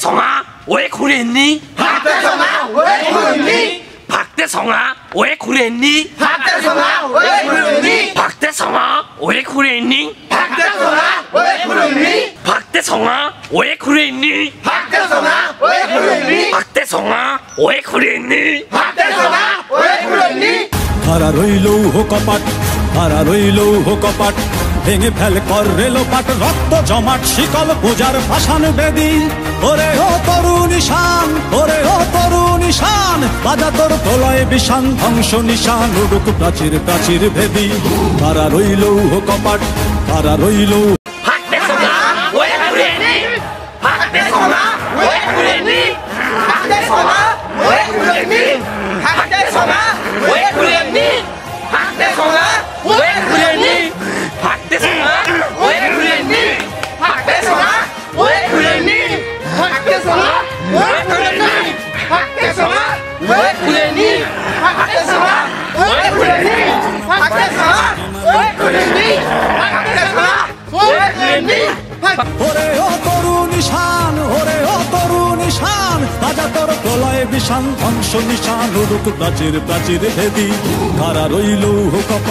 박대성아 왜 그랬니? 박대성아 왜 그랬니? 박대성아 왜 그랬니? 박대성아 왜 그랬니? 박대성아 왜 그랬니? 박대성아 왜 그랬니? 박대성아 왜 그랬니? 박대성아 왜 그랬니? 박대성아 왜 그랬니? 박대성아 왜 그랬니? কারা রইল কপাট কারা রইল কপাট ভেঙে ফেল কর রেলোপাট রক্ত জমাট শিকল পূজার পাষাণ বেদী ওরে ও তরুণ নিশান ওরে ও তরুণ নিশান বাজা তোর প্রলয় বিষান ধ্বংস নিশান উড়ুক প্রাচীর প্রাচীর ভেদী কারা রইল কপাট কারা রইল 박대성아 왜 그랬니? 박대성아 왜 그랬니? 박대성아 왜 그랬니? 박대성아 왜 그랬니? 박대성아 왜 그랬니? 박대성아 왜 그랬니? 박대성아 왜 그랬니? 박대성아 왜 그랬니? 박대성아 왜 그랬니? 박대성아 왜 그랬니? 박대성아 왜 그랬니? 박대성아 왜 그랬니? ওরে ও তরুণ নিশান ওরে ও তরুণ নিশান বাজা তোর প্রলয় বিষান ধ্বংস নিশান উড়ুক প্রাচীর প্রাচীর ভেদী কারা রইল কপাট